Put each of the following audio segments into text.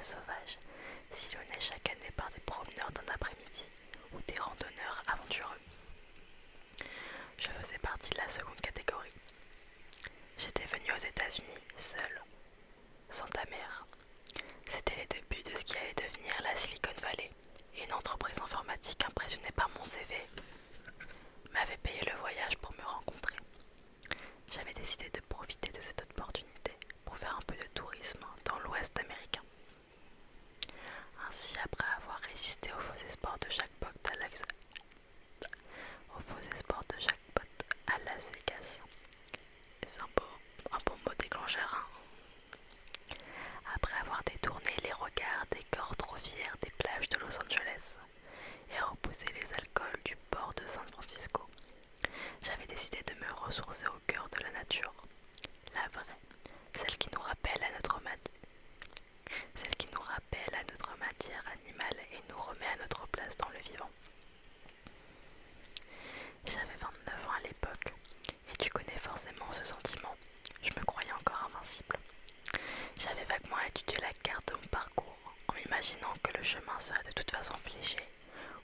sauvage, sillonné chaque année par des promeneurs d'un après-midi ou des randonneurs aventureux. Je faisais partie de la seconde catégorie. J'étais venue aux États-Unis seule, sans ta mère. C'était les débuts de ce qui allait devenir la Silicon Valley, et une entreprise informatique impressionnée par mon CV m'avait payé le voyage pour me rencontrer. J'avais décidé de profiter de cette opportunité pour faire un peu de tourisme dans l'Ouest américain. Ainsi, après avoir résisté aux faux espoirs de jackpot à Las Vegas, c'est un bon mot déclencheur, hein. Après avoir détourné les regards des corps trop fiers des plages de Los Angeles et repoussé les alcools du port de San Francisco, j'avais décidé de me ressourcer au cœur de la nature, la vraie, celle qui nous rappelle à notre matière animale et nous remet à notre place dans le vivant. J'avais 29 ans à l'époque, et tu connais forcément ce sentiment. Je me croyais encore invincible. J'avais vaguement étudié la carte de mon parcours, en m'imaginant que le chemin serait de toute façon fléché,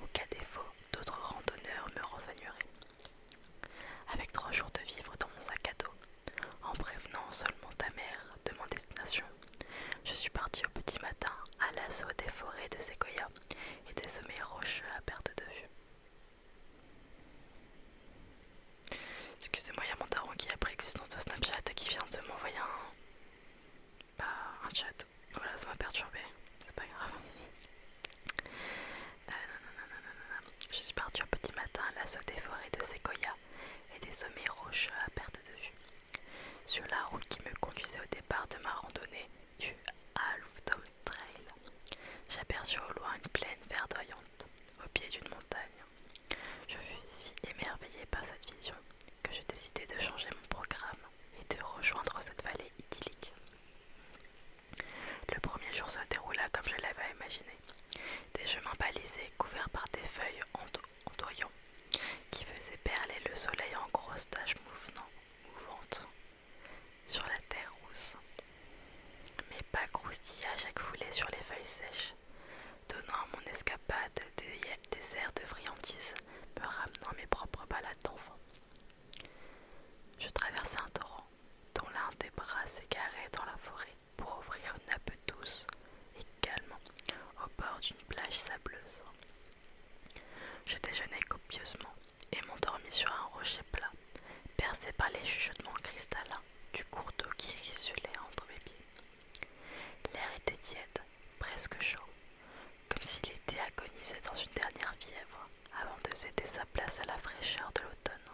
ou qu'à défaut, d'autres randonneurs me renseigneraient. Avec 3 jours de vivre dans mon sac à dos, en prévenant seulement ta mère de mon destination, je suis partie au petit matin à l'assaut des forêts de séquoia et des sommets rocheux à perte de vue. Excusez-moi, il y a mon daron qui a pris existence de Snapchat et qui vient de m'envoyer un chat. Voilà, ça m'a perturbé. C'est pas grave. Je suis partie au petit matin à l'assaut des forêts de séquoia et des sommets rocheux à perte de vue. Sur la route qui me conduisait au départ de ma randonnée du Half Dome Trail, j'aperçus au loin une plaine verdoyante au pied d'une montagne. Je fus si émerveillée par cette vision que je décidai de changer mon programme et de rejoindre cette vallée idyllique. Le premier jour se déroula comme je l'avais imaginé. Des chemins balisés couverts par des feuilles ondoyants qui faisaient perler le soleil en grosses taches mouvantes sur la terre rousse. Mes pas croustillaient à chaque foulée sur les feuilles sèches, donnant à mon escapade des airs de friandise, me ramenant à mes propres balades d'enfant. Je traversais un torrent, dont l'un des bras s'égarait dans la forêt pour ouvrir une nappe douce et calme au bord d'une plage sableuse. Je déjeunai copieusement et m'endormis sur un rocher plat, bercé par les chuchotements cristallins du cours d'eau qui ruisselait entre mes pieds. L'air était tiède, presque chaud, comme si l'été agonisait dans une dernière fièvre avant de céder sa place à la fraîcheur de l'automne.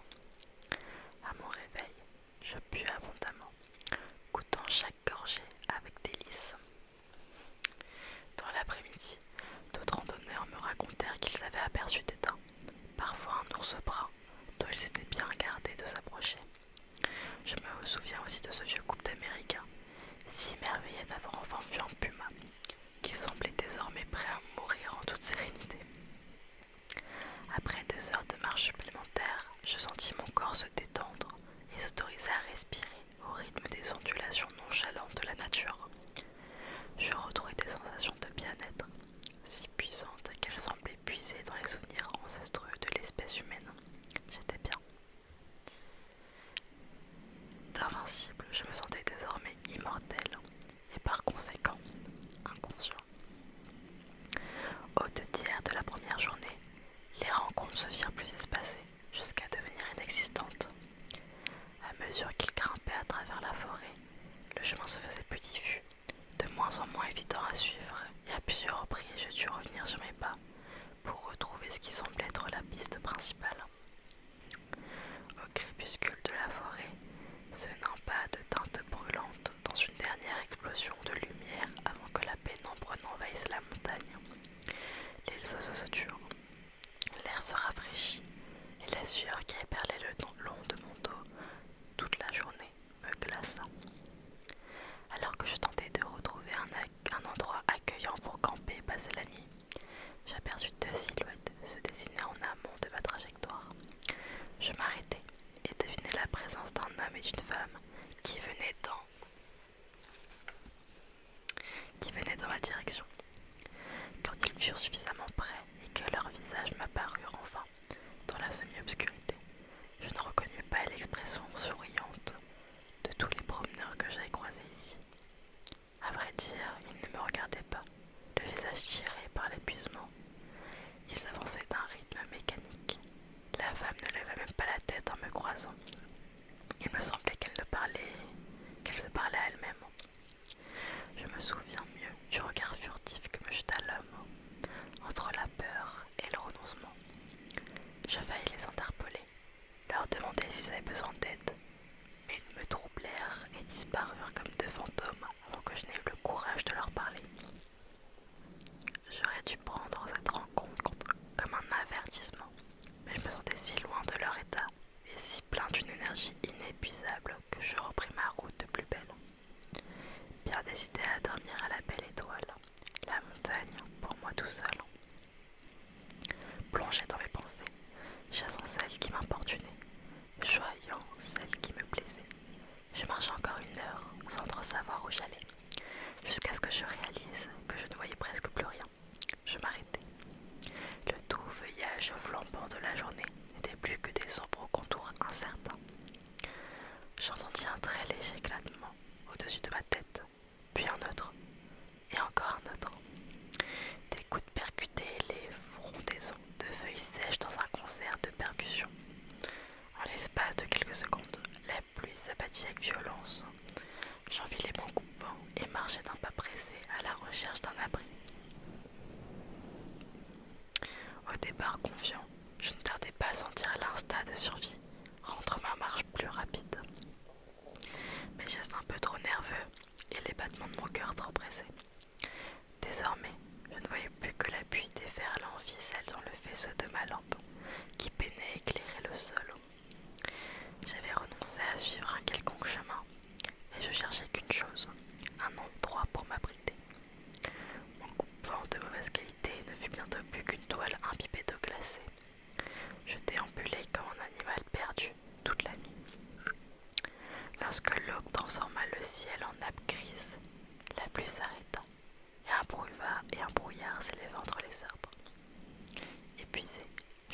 À mon réveil, je bus abondamment, goûtant chaque gorgée avec délice. Dans l'après-midi, d'autres randonneurs me racontèrent qu'ils avaient aperçu des daims, parfois un ours brun, dont ils s'étaient bien gardés de s'approcher. Je me souviens aussi de ce vieux couple d'Américains, si émerveillé d'avoir enfin vu un puma, qui semblait désormais prêt à mourir en toute sérénité. Après 2 heures de marche supplémentaire, je sentis mon corps se détendre et s'autoriser à respirer au rythme des ondulations nonchalantes de la nature. Je retrouvais des sensations de bien-être, si puissantes qu'elles semblaient puiser dans les souvenirs ancestraux de l'espèce humaine. J'étais bien. D'invincible, je me sentais désormais immortel et par conséquent inconscient. Au 2 tiers de la première journée, les rencontres se firent plus espacées jusqu'à devenir inexistantes. À mesure qu'ils grimpaient à travers la forêt, le chemin se faisait plus diffus, de moins en moins évident à suivre, et à plusieurs reprises je dus revenir sur mes pas pour retrouver ce qui semblait être la piste principale. Au crépuscule de la forêt, ce nimba de teintes brûlantes dans une dernière explosion de lumière avant que la pénombre n'envahisse la montagne. Les oiseaux se turent, l'air se rafraîchit et la sueur qui éperlait le long de mon dos toute la journée me glaça. Alors que je tentais de retrouver un endroit accueillant pour camper et passer la nuit, j'aperçus 2 silhouettes se dessiner en amont de ma trajectoire. Je m'arrêtai et devinai la présence d'un homme et d'une femme qui venaient dans ma direction.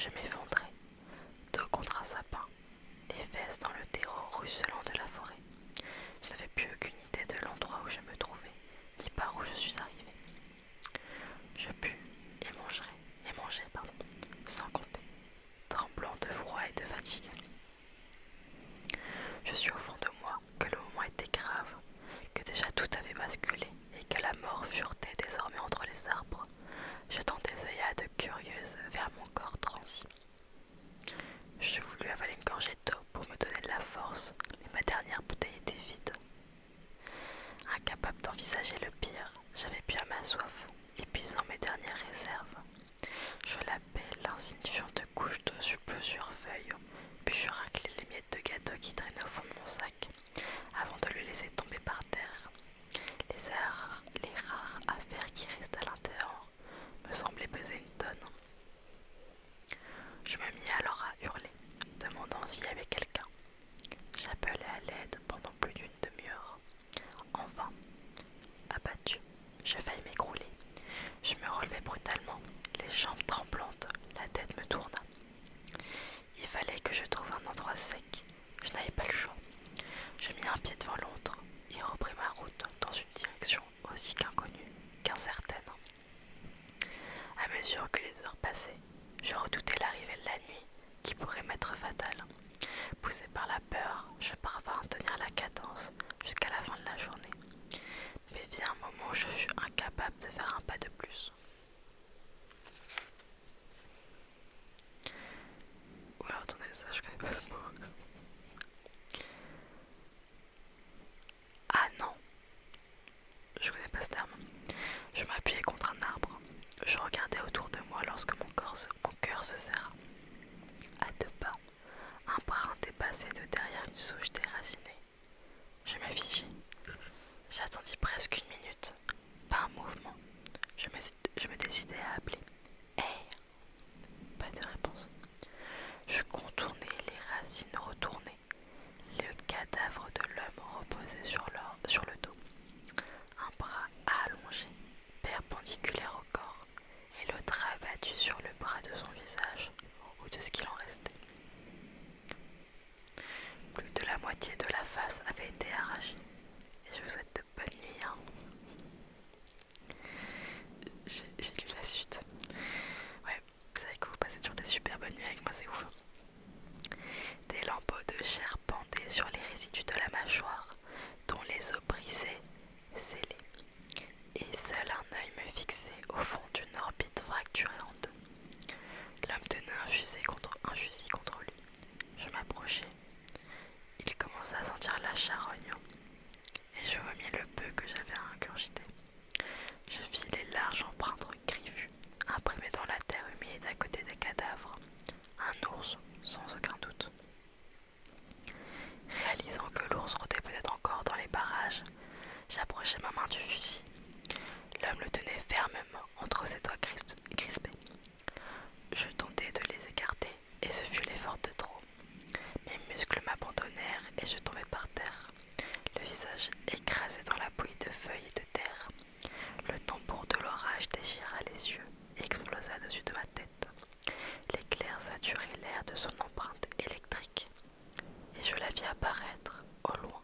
Je m'effondrais, dos contre un sapin, les fesses dans le terreau ruisselant de la forêt. Je n'avais plus aucune idée de l'endroit où je me trouvais, ni par où je suis arrivée. Je pus et mangeai, sans compter, tremblant de froid et de fatigue. Je suis au fond de moi que le moment était grave, que déjà tout avait basculé et que la mort furetait désormais entre les arbres, jetant des œillades curieuses vers mon corps transi. Je voulus avaler une gorgée d'eau pour me donner de la force, mais ma dernière bouteille était vide. Incapable d'envisager le pire, j'avais bu à ma soif, épuisant mes dernières réserves. Je lapais l'insignifiante couche d'eau sur plusieurs feuilles, puis je raclais les miettes de gâteau qui traînaient au fond de mon sac, avant de le laisser tomber par terre. Les rares affaires qui restaient à l'intérieur me semblaient peser une tonne. Je me mis alors à hurler, demandant s'il y avait quelqu'un. J'appelais à l'aide pendant plus d'une demi-heure. Enfin, abattu, je faillis m'écrouler. Je me relevai brutalement, les jambes tremblantes, la tête me tourna. Il fallait que je trouve un endroit sec. Je n'avais pas le choix. Je mis un pied devant l'autre et repris ma route dans une direction aussi qu'inconnue qu'incertaine. À mesure que les heures passaient, je redoutais l'arrivée de la nuit qui pourrait m'être fatale. Poussé par la peur, je parvins à tenir la cadence jusqu'à la fin de la journée. Mais vient un moment où je fus incapable de faire un pas de plus. Ou alors attendez, ça je connais pas ce mot. Ah non, je connais pas ce terme. Je m'appuyais contre un arbre. Je regardais autour de moi lorsque mon cœur se serra. À deux pas, un brin dépassait de derrière une souche déracinée. Je me figeai. J'attendis presque une minute. Pas un mouvement. Je me décidai à appeler. Hey! Pas de réponse. Je contournai les racines retournées. Le cadavre de l'homme reposait sur le dos. Un bras allongé, perpendiculaire au corps, et l'autre abattu sur le bras de son visage, ou de ce qu'il en restait. Plus de la moitié de la face avait été arrachée. Et je vous souhaite de bonnes nuits. Hein. J'ai lu la suite. Ouais, vous savez que vous passez toujours des super bonnes nuits avec moi, c'est ouf. Des lambeaux de chair pendaient sur les résidus de la mâchoire, dont les os brisés, scellés. Et seul un œil me fixait au fond d'une orbite fracturée en deux. L'homme tenait un fusil contre lui. Je m'approchai. Il commença à sentir la charogne, et je remis le peu que j'avais ingurgité. Je fis les larges empreintes griffues, imprimées dans la terre humide à côté des cadavres. Un ours, sans aucun doute. Réalisant que l'ours rôdait peut-être encore dans les parages, j'approchai ma main du fusil. L'homme le tenait fermement entre ses doigts crispés. Je tentai de les écarter, et ce fut l'effort de trop. Mes muscles m'abandonnèrent et je tombai par terre, le visage écrasé dans la bouillie de feuilles et de terre. Le tambour de l'orage déchira les yeux et explosa au-dessus de ma tête. L'éclair saturait l'air de son empreinte électrique, et je la vis apparaître, au loin,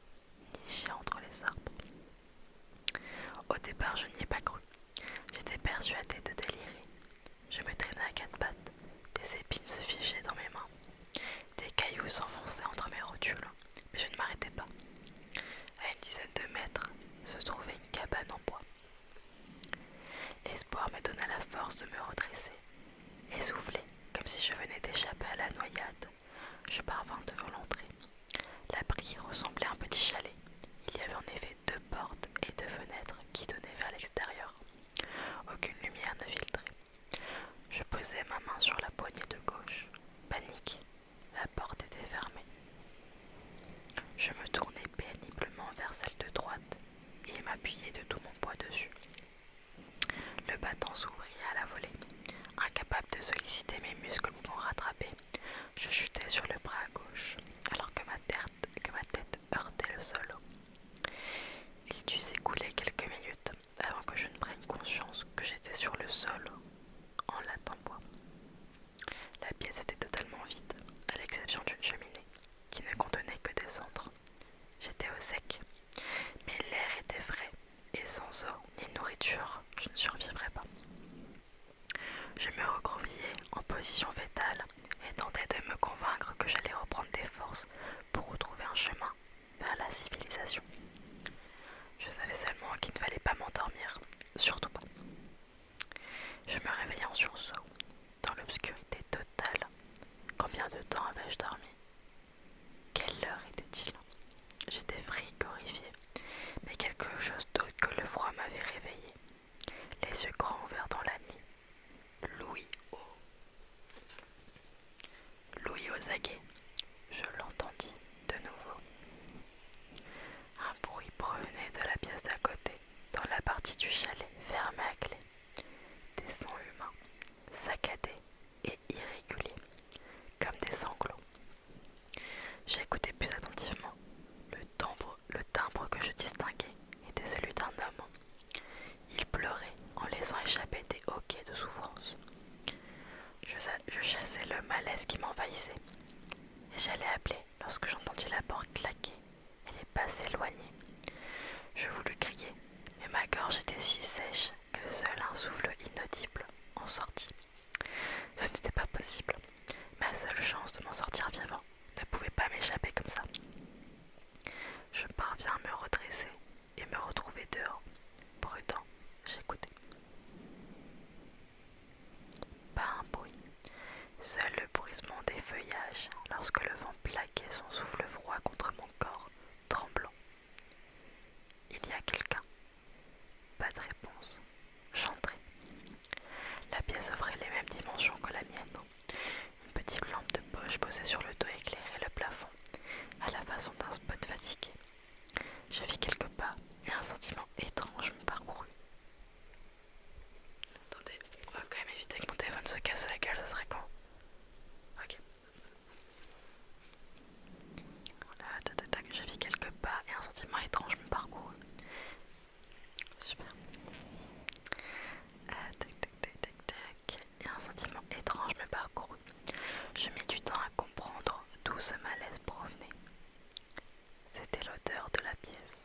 nichée entre les arbres. Au départ, je n'y ai pas cru. J'étais persuadée de délirer. Je me traînais à quatre pattes, des épines se figeaient dans mes mains. Des cailloux s'enfonçaient entre mes rotules, mais je ne m'arrêtais pas. À une dizaine de mètres se trouvait une cabane en bois. L'espoir me donna la force de me redresser. Essoufflé, comme si je venais d'échapper à la noyade, je parvins devant l'entrée. L'abri ressemblait à un petit chalet. Il y avait en effet deux portes et deux fenêtres qui donnaient vers l'extérieur. Aucune lumière ne les yeux grands ouverts dans la nuit. Louis aux aguets. Je l'entendis de nouveau. Un bruit provenait de la pièce d'à côté, dans la partie du chalet fermée à clé. Des sons humains, saccadés et irréguliers, comme des sanglots. J'écoutais plus attentivement. Le timbre que je distinguais était celui d'un homme. Il pleurait en laissant échapper des hoquets de souffrance. Je chassais le malaise qui m'envahissait, et j'allais appeler lorsque j'entendis la porte claquer et les pas s'éloigner. Je voulus crier, mais ma gorge était si sèche que seul un souffle inaudible en sortit. Ce n'était pas possible. Ma seule chance de m'en sortir vivant ne pouvait pas m'échapper comme ça. Je parviens à me redresser et me retrouver dehors. Prudent, j'écoutais. Pas un bruit. Seul le bruissement des feuillages lorsque le vent plaquait son souffle froid contre mon corps, tremblant. Il y a quelqu'un. Pas de réponse. J'entrai. La pièce offrait les mêmes dimensions que la mienne. Une petite lampe de poche posée sur le dos éclairait le plafond, à la façon d'un spot fatigué. Je vis quelques pas et un sentiment étrange me parcourut. Attendez, on va quand même éviter que mon téléphone se casse la gueule, ça serait quand? Ok. Je vis quelques pas et un sentiment étrange me parcourut. Super. Et un sentiment étrange me parcourut. Je mis du temps à comprendre d'où ce malaise provenait. C'était l'odeur de la pièce.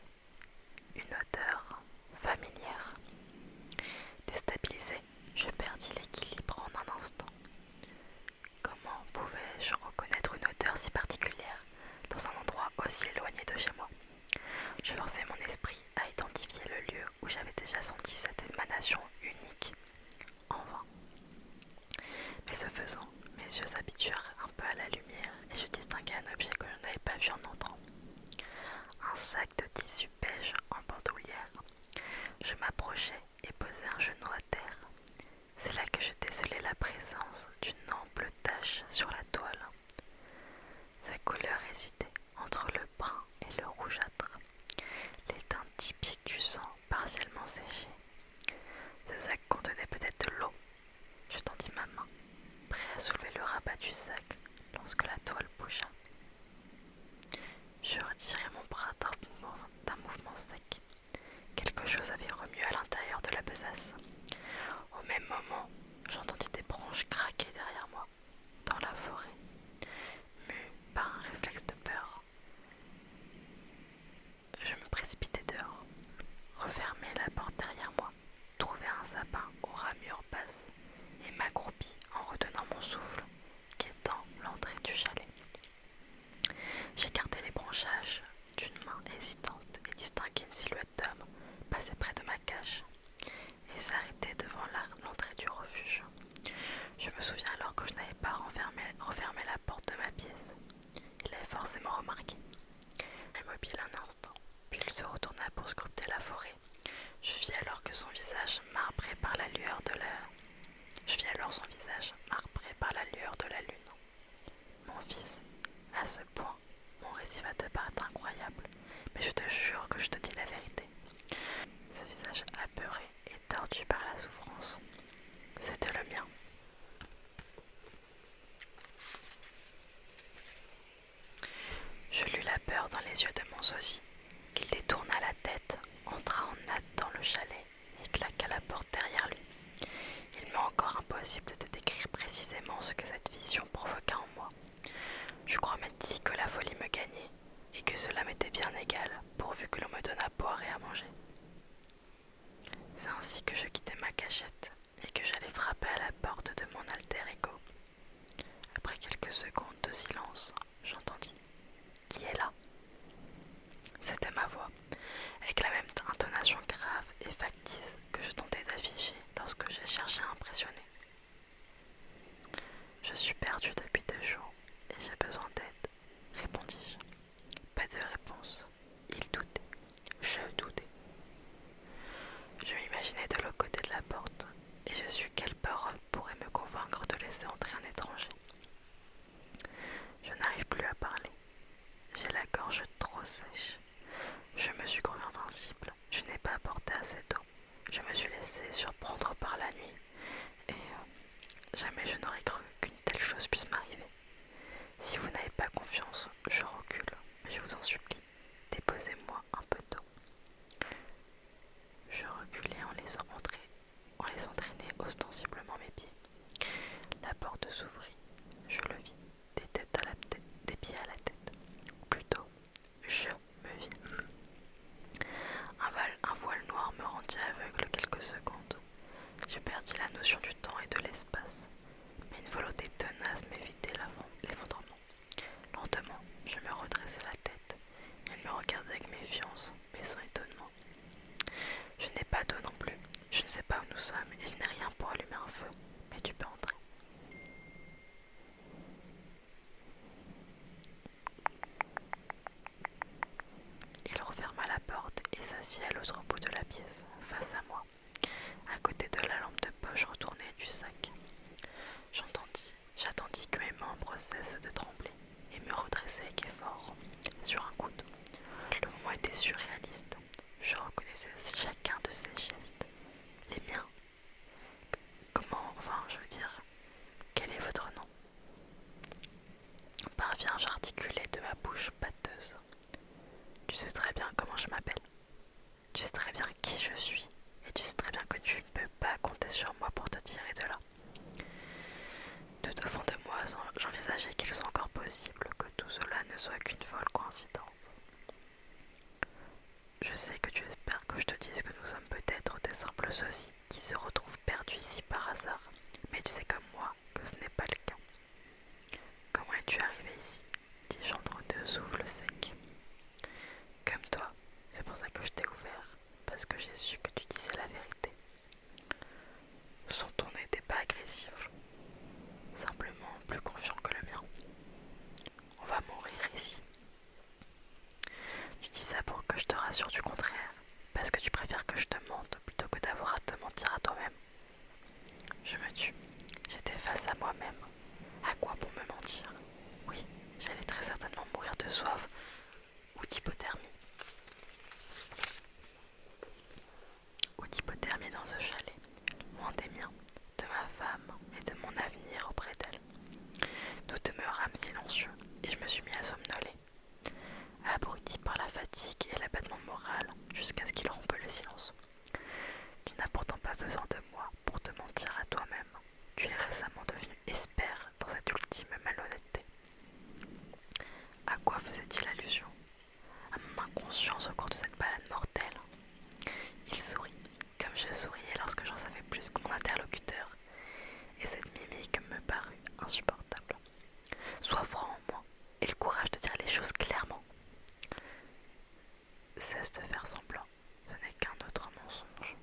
Une odeur familière. Déstabilisé, je perdis l'équilibre en un instant. Comment pouvais-je reconnaître une odeur si particulière dans un endroit aussi éloigné de chez moi? Je forçais mon esprit à identifier le lieu où j'avais déjà senti cette émanation unique. En vain. Mais ce faisant, mes yeux s'habituèrent un peu à la lumière et je distinguai un objet que je n'avais pas vu en entrant. Un sac de tissu beige en bandoulière. Je m'approchai et posai un genou à terre. C'est là que je décelai la présence d'une ample tache sur la toile. Sa couleur hésitait entre le brun et le rougeâtre, les teintes typiques du sang partiellement séché. Ce sac contenait peut-être de l'eau. Je tendis ma main, prêt à soulever le rabat du sac lorsque la toile bougea. Je retirai mon bras d'un mouvement sec. Quelque chose avait remué à l'intérieur de la besace. Au même moment, j'entendis des branches craquer derrière moi, dans la forêt, mue par un réflexe de peur. Je me précipitai dehors, refermai la porte derrière moi, trouvai un sapin aux ramures basses et m'accroupis en retenant mon souffle, quêtant l'entrée du chalet. J'écartai les branchages d'une main hésitante et distinguai une silhouette d'homme passer près de ma cage et s'arrêter devant l'entrée du refuge. Je me souviens alors que je n'avais pas refermé la porte de ma pièce. Il l'avait forcément remarqué. Immobile un instant, puis il se retourna pour scruter la forêt. Je vis alors son visage marbré par la lueur de la lune. Mon fils, à ce point, mon récit va te paraître incroyable, mais je te jure que je te dis la vérité. Ce visage apeuré et tordu par la souffrance, c'était le mien. Je lus la peur dans les yeux de mon sosie. Il détourna la tête, entra en hâte dans le chalet et claqua la porte derrière lui. Il m'est encore impossible de te décrire précisément ce que cette vision provoqua en moi. Je crois m'être dit que la folie me gagnait et que cela m'était bien égal pourvu que l'on me donnât à boire et à manger. C'est ainsi que je quittai ma cachette et que j'allais frapper à la porte de mon alter ego. Après quelques secondes de silence, j'entendis « Qui est là ?» C'était ma voix, avec la même intonation grave et factice que je tentais d'afficher lorsque j'ai cherché à impressionner. « Je suis perdue depuis 2 jours et j'ai besoin d'aide, répondis-je. Pas de réponse. Il doutait. Je doutais. Je m'imaginais de l'autre côté de la porte, s'ouvrit. Je le vis, des pieds à la tête. Ou plutôt, je me vis. Un voile noir me rendit aveugle quelques secondes. Je perdis la notion du temps et de l'espace, mais une volonté tenace m'évitait l'effondrement. Lentement, je me redressai la tête. Elle me regardait avec méfiance, mais sans étonnement. Je n'ai pas d'eau non plus. Je ne sais pas où nous sommes et je n'ai rien pour allumer un feu, mais tu peux entrer. Il referma la porte et s'assit à l'autre bout de la pièce, face à moi, à côté de la lampe de poche retournée du sac. J'attendis que mes membres cessent de trembler et me redressai avec effort sur un coude. Le moment était surréaliste. Je reconnaissais chacun de ses gestes. Les miens. Je veux dire, quel est votre nom? J'articulai de ma bouche pâteuse. Tu sais très bien comment je m'appelle. Tu sais très bien qui je suis. Et tu sais très bien que tu ne peux pas compter sur moi pour te tirer de là. Tout au fond de moi, j'envisageais qu'il soit encore possible que tout cela ne soit qu'une folle coïncidence. Je sais que tu espères que je te dise que nous sommes peut-être des simples sosies qui se retrouvent perdus ici par hasard, mais tu sais comme moi que ce n'est pas le cas. Comment es-tu arrivé ici? Dis-je entre deux souffles secs. Comme toi, c'est pour ça que je t'ai ouvert, parce que j'ai su que tu disais la vérité. Son ton n'était pas agressif, simplement plus confiant que le mien. On va mourir ici. Tu dis ça pour que je te rassure du contraire, parce que tu préfères que je te mente plutôt que d'avoir à te mentir à toi-même. Je me tue. J'étais face à moi-même. À quoi pour me mentir? Oui, j'allais très certainement mourir de soif ou d'hypothermie. Dans ce chalet, loin des miens, de ma femme et de mon avenir auprès d'elle. Nous demeurâmes silencieux et je me suis mis à somnoler, abruti par la fatigue et l'abattement moral jusqu'à ce qu'il rompe le silence. Tu n'as pourtant pas besoin de moi pour te mentir à toi-même. Tu es récemment devenu expert dans cette ultime malhonnêteté. À quoi faisait-il allusion? À mon inconscience au cours de cette balade mortelle. Il sourit, comme je souriais lorsque j'en savais plus que mon interlocuteur, et cette mimique me parut insupportable. Sois franc en moi, et le courage de dire les choses clairement. Cesse de faire semblant, ce n'est qu'un autre mensonge.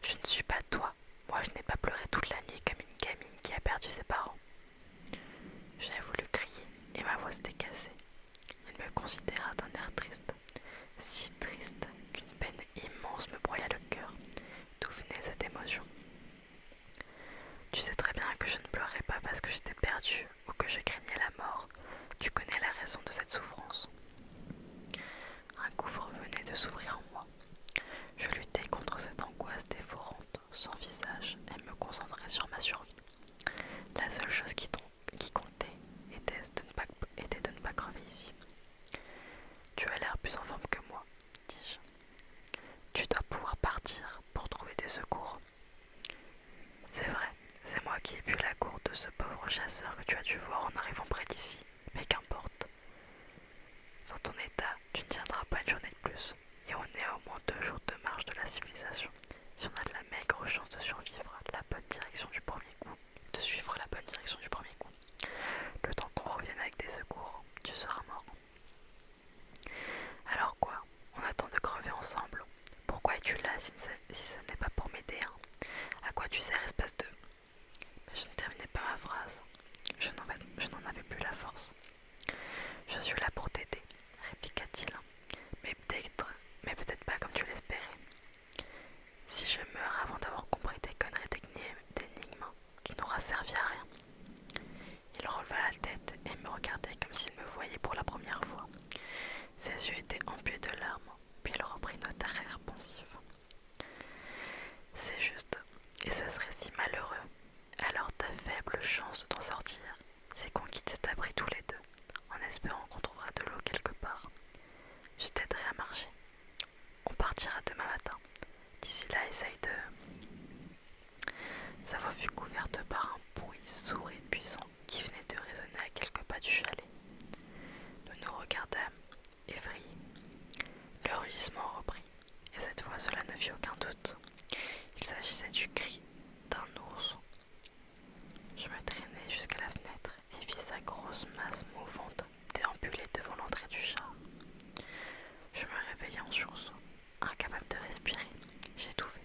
Je ne suis pas toi, moi je n'ai pas pleuré toute la nuit comme une gamine qui a perdu ses parents. J'ai voulu crier, et ma voix s'était cassée. Il me considéra d'un air triste, si triste qu'une peine immense me broya le cœur. D'où venait cette émotion? Tu sais très bien que je ne pleurais pas parce que j'étais perdue ou que je craignais la mort. Tu connais la raison de cette souffrance. Un gouffre venait de s'ouvrir en moi. Je luttais contre cette angoisse dévorante, sans visage, et me concentrais sur ma survie. La seule chose qui comptait était de ne pas crever ici. Tu as l'air plus en forme que moi, dis-je. Tu dois pouvoir partir pour trouver des secours. C'est vrai, c'est moi qui ai bu la gourde de ce pauvre chasseur que tu as dû voir en arrivant près d'ici, mais qu'importe. Dans ton état, tu ne tiendras pas une journée de plus, et on est à au moins 2 jours de marche de la civilisation. Si on a de la maigre chance de survivre la bonne direction du premier coup, de suivre la bonne direction du premier coup, le temps qu'on revienne avec des secours, tu seras mort. Alors quoi? On attend de crever ensemble. Pourquoi es-tu là si ce n'est pas pour m'aider, hein? À quoi tu sers, espèce de... Mais je ne terminais pas ma phrase. Je n'en avais plus la force. Je suis là pour t'aider, répliqua-t-il. Mais peut-être pas comme tu l'espérais. Si je meurs avant d'avoir compris tes conneries d'énigmes, tu n'auras servi à rien. Il releva la tête et me regardait comme s'il me voyait pour la première fois. Ses yeux étaient emplis de larmes, puis il reprit notre air pensif. C'est juste, et ce serait si malheureux. Alors ta faible chance d'en sortir, c'est qu'on quitte cet abri tous les deux, en espérant qu'on trouvera de l'eau quelque part. Je t'aiderai à marcher. On partira demain matin. D'ici là, essaye de... Sa voix fut couverte par un bruit sourd et puissant fis aucun doute. Il s'agissait du cri d'un ours. Je me traînai jusqu'à la fenêtre et vis sa grosse masse mouvante déambuler devant l'entrée du char. Je me réveillai en sursaut, incapable de respirer. J'étouffais.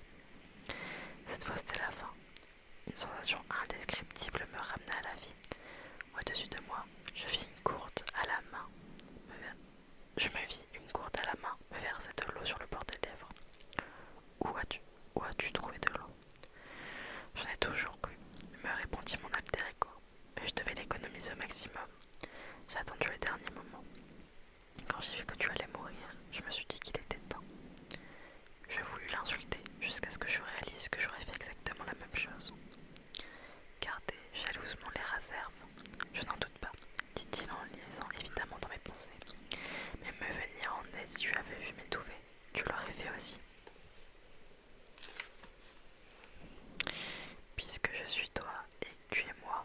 Cette fois c'était la fin. Une sensation indescriptible me ramena à la vie. Au-dessus de moi, je vis une gourde à la main. Me verser de l'eau sur le bord des lèvres. Où as-tu trouvé de l'eau? J'en ai toujours cru, me répondit mon alter ego, mais je devais l'économiser au maximum. J'ai attendu le dernier moment. Quand j'ai vu que tu allais mourir, je me suis dit qu'il était temps. Je voulus l'insulter jusqu'à ce que je réalise que j'aurais fait exactement la même chose. Gardez jalousement les réserves. Je n'en doute pas, dit-il en liaisant évidemment dans mes pensées. Mais me venir en aide si tu avais vu m'étouffer, tu l'aurais fait aussi. Puisque je suis toi et que tu es moi.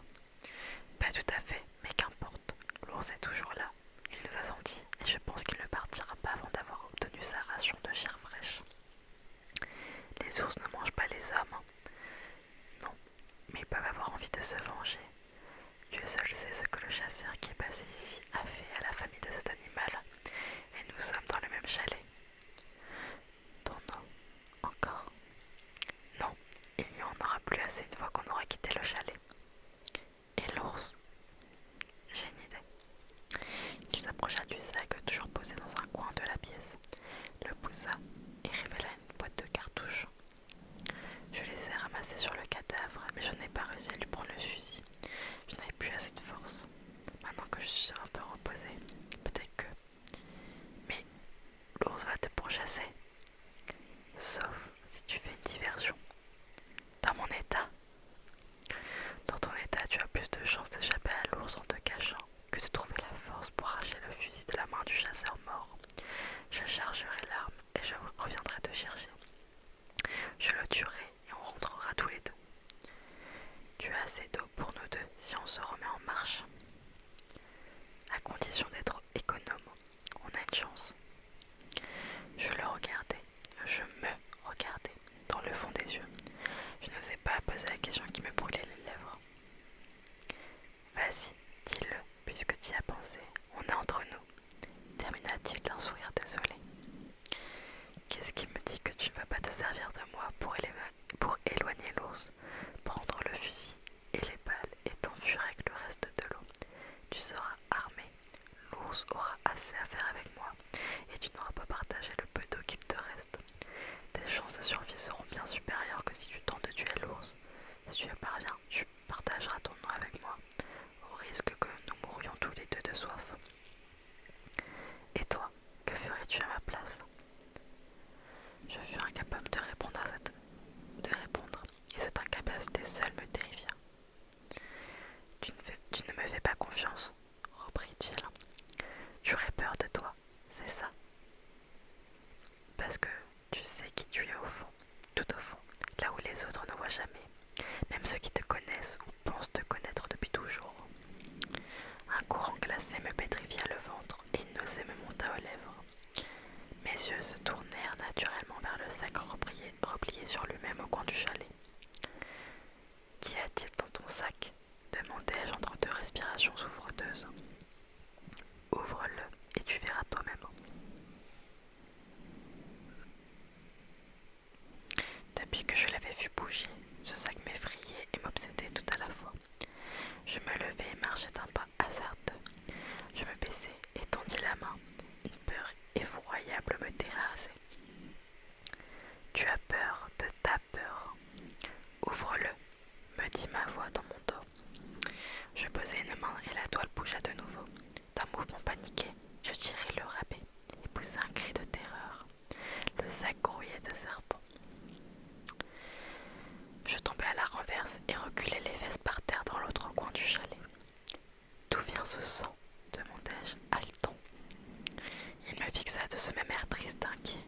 Pas tout à fait, mais qu'importe. L'ours est toujours là. Il nous a sentis et je pense qu'il ne partira pas avant d'avoir obtenu sa ration de chair fraîche. Les ours ne mangent pas les hommes. Non, mais ils peuvent avoir envie de se venger. Dieu seul sait ce que le chasseur qui est passé ici a fait à la famille de cet animal. Et nous sommes dans le même chalet. Tourneau, encore? Non, il n'y en aura plus assez une fois qu'on aura quitté le chalet. Et l'ours? J'ai une idée. Il s'approcha du sac toujours posé dans un coin de la pièce, le poussa et révéla une boîte de cartouches. Je les ai ramassées sur le cadavre, mais je n'ai pas réussi à lui prendre le fusil. Je n'avais plus assez de force. Maintenant que je suis un peu reposée, peut-être que... Mais l'ours va te pourchasser. Sauf si tu fais une diversion. Dans mon état. Dans ton état, tu as plus de chances d'échapper à l'ours en te cachant que de trouver la force pour arracher le fusil de la main du chasseur mort. Je chargerai l'arme et je reviendrai te chercher. Je le tuerai et on rentrera tous les deux. Tu as assez d'eau pour nous deux si on se remet en marche. À condition d'être économe, on a une chance. Je le regardais, je me regardais dans le fond des yeux. Je n'osais pas poser la question qui me brûlait les lèvres. Vas-y, dis-le, puisque tu y as pensé. On est entre nous, termina-t-il d'un sourire désolé. Qu'est-ce qui me dit que tu ne vas pas te servir de moi pour éloigner l'ours, prendre le fusil et les balles et t'enfuir avec le reste de l'eau? Tu seras armé, l'ours aura assez à faire avec moi et tu n'auras pas partagé le peu d'eau qu'il te reste. Tes chances de survie seront bien supérieures que si tu tentes de tuer l'ours. Si tu y parviens, tu partageras ton nom avec moi, au risque que nous mourions tous les deux de soif. Et toi, que ferais-tu à ma place? Je fus incapable de répondre, et cette incapacité seule me terrifia. Tu ne me fais pas confiance, reprit-il. J'aurais peur de toi, c'est ça. Parce que tu sais qui tu es au fond, tout au fond, là où les autres ne voient jamais, même ceux qui te connaissent ou pensent te connaître depuis toujours. Un courant glacé me pétrifia le ventre et une nausée me monta aux lèvres. Mes yeux se tournèrent naturellement vers le sac replié sur lui-même au coin du chalet. Qu'y a-t-il dans ton sac? Demandai-je entre deux respirations souffreteuses. Ouvre-le et tu verras toi-même. Depuis que je l'avais vu bouger, ce sac m'effrayait et m'obsédait tout à la fois. Je me levai et marchai d'un pas hasardeux. Je me baissai et tendis la main. Une peur effroyable me terrassait. Tu as peur de ta peur. Ouvre-le, me dit ma voix dans mon dos. Je posai une main et la toile bougea de nouveau. D'un mouvement paniqué, je tirai le rabais et poussai un cri de terreur. Le sac grouillait de serpents. Je tombai à la renverse et reculai les fesses par terre dans l'autre coin du chalet. D'où vient ce sang? Demandai-je, haletant. Il me fixa de ce même air triste, inquiet.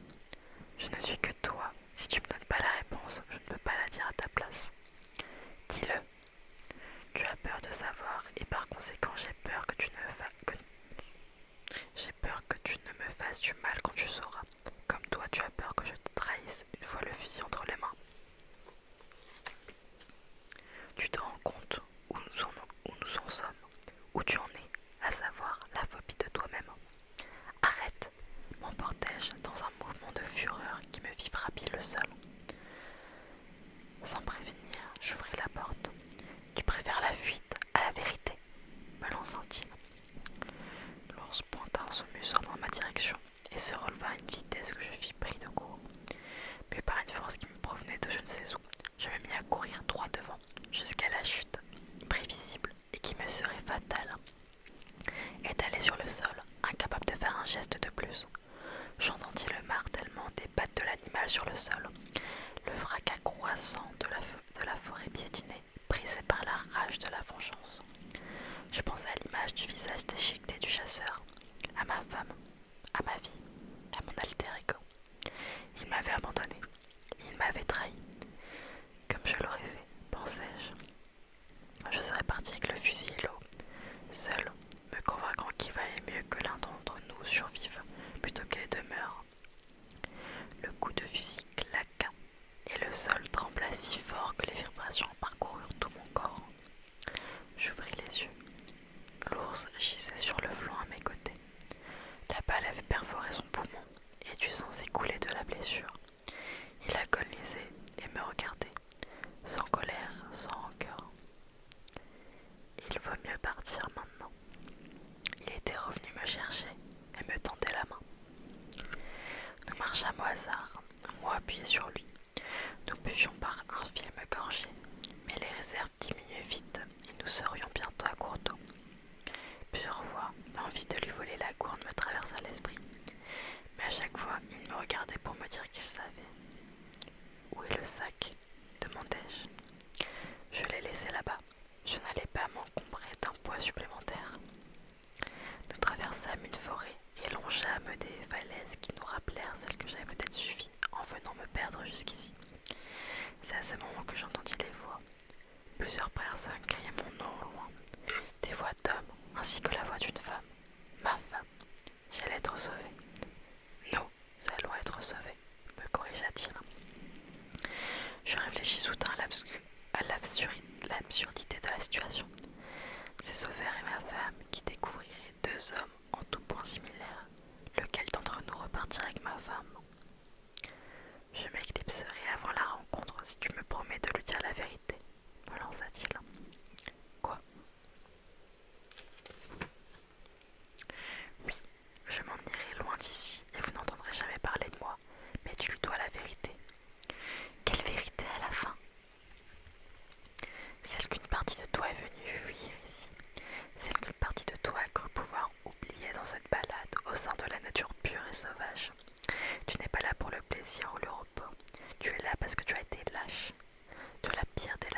Je ne suis que toi. Si tu me donnes pas la réponse, je ne peux pas la dire à ta place. Dis-le. Tu as peur de savoir et par conséquent j'ai peur que tu ne me fasses du mal quand tu sauras. Comme toi, tu as peur que je te trahisse une fois courir droit devant, jusqu'à la chute, prévisible et qui me serait fatale. Étalé sur le sol, incapable de faire un geste de plus, j'entendis le martèlement des pattes de l'animal sur le sol, le fracas croissant de la forêt piétinée, brisée par la rage de la vengeance. Je pensais à l'image du visage déchiqueté du chasseur, à ma femme, à ma vie, à mon alter ego. Il m'avait abandonné, il m'avait trahi, comme je l'aurais fait, pensais-je. Je serais parti avec le fusil et l'eau, seul, me convaincant qu'il valait mieux que l'un d'entre nous survive plutôt que les deux meurent. Le coup de fusil claqua et le sol trembla si fort que les vibrations parcoururent tout mon corps. J'ouvris les yeux. L'ours gisait sur le flanc à mes côtés. La balle avait perforé son poumon et du sang s'écoulait de la blessure. Il agonisait et me regardait, sans colère, sans rancœur. Il vaut mieux partir maintenant. Il était revenu me chercher et me tendait la main. Nous marchâmes au hasard, moi appuyé sur lui. Nous buvions par infimes gorgées, mais les réserves diminuaient vite et nous serions bientôt à court d'eau. Plusieurs fois, l'envie de lui voler la gourde me traversa l'esprit, mais à chaque fois, il me regardait pour me dire qu'il savait. Où est le sac ? Demandai-je. Je l'ai laissé là-bas. Je n'allais pas m'encombrer d'un poids supplémentaire. Nous traversâmes une forêt et longeâmes des falaises qui nous rappelèrent celles que j'avais peut-être suivies en venant me perdre jusqu'ici. C'est à ce moment que j'entendis les voix. Plusieurs personnes criaient mon nom au loin. Des voix d'hommes ainsi que la voix d'une femme. Ma femme. J'allais être sauvée. Nous allons être sauvés, me corrigea-t-il. Je réfléchis soudain à l'absurdité de la situation. C'est Sauveur et ma femme qui découvriraient deux hommes en tout point similaires. Lequel d'entre nous repartirait avec ma femme ? Je m'éclipserai avant la rencontre si tu me promets de lui dire la vérité, me lança-t-il. Quoi ? Oui, je m'en irai loin d'ici et vous n'entendrez jamais parler de moi, mais tu lui dois la vérité. Quelle vérité à la fin ? Celle qu'une partie de toi est venue fuir ici, celle qu'une partie de toi a cru pouvoir oublier dans cette balade au sein de la nature pure et sauvage. Tu n'es pas là pour le plaisir ou le repos, tu es là parce que tu as été lâche. De la pire des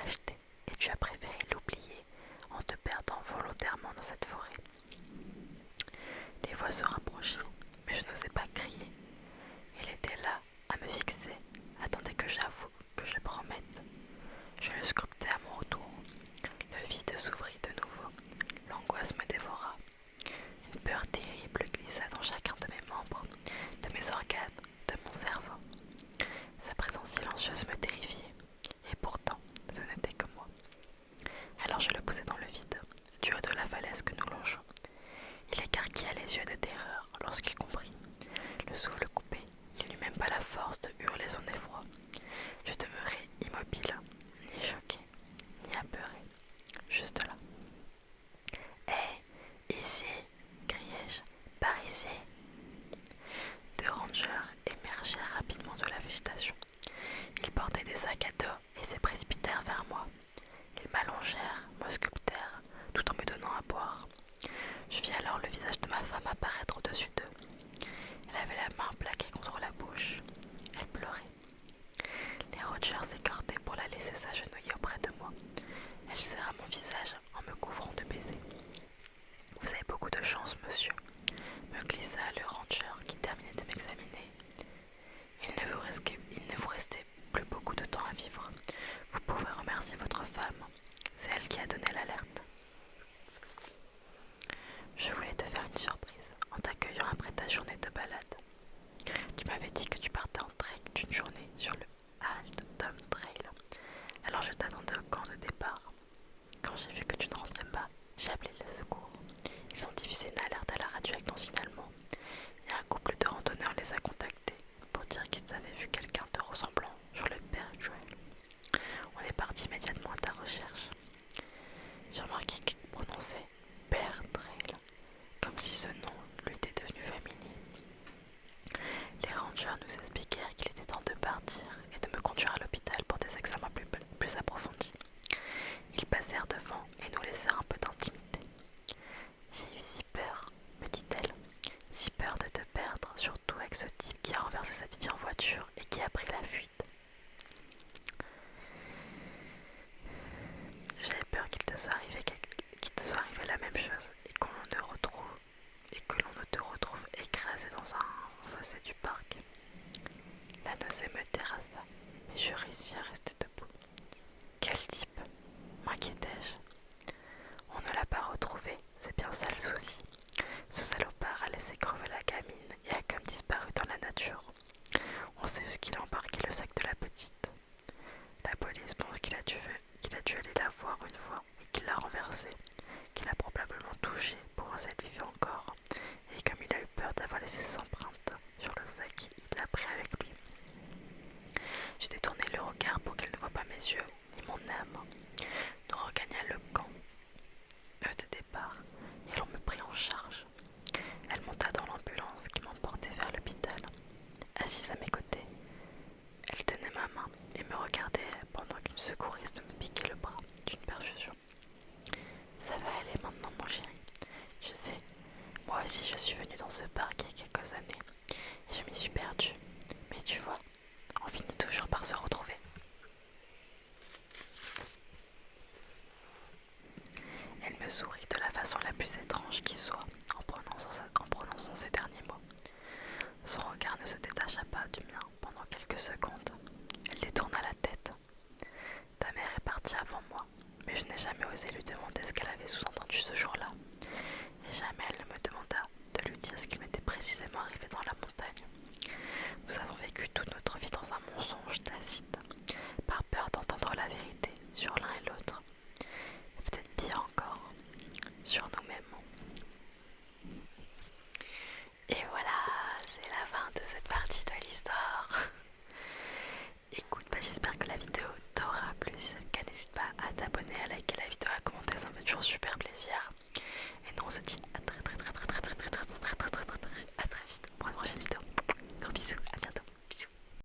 souris de la façon la plus étrange qui soit en prononçant ces derniers mots. Son regard ne se détacha pas du mien pendant quelques secondes. Elle détourna la tête. Ta mère est partie avant moi, mais je n'ai jamais osé lui demander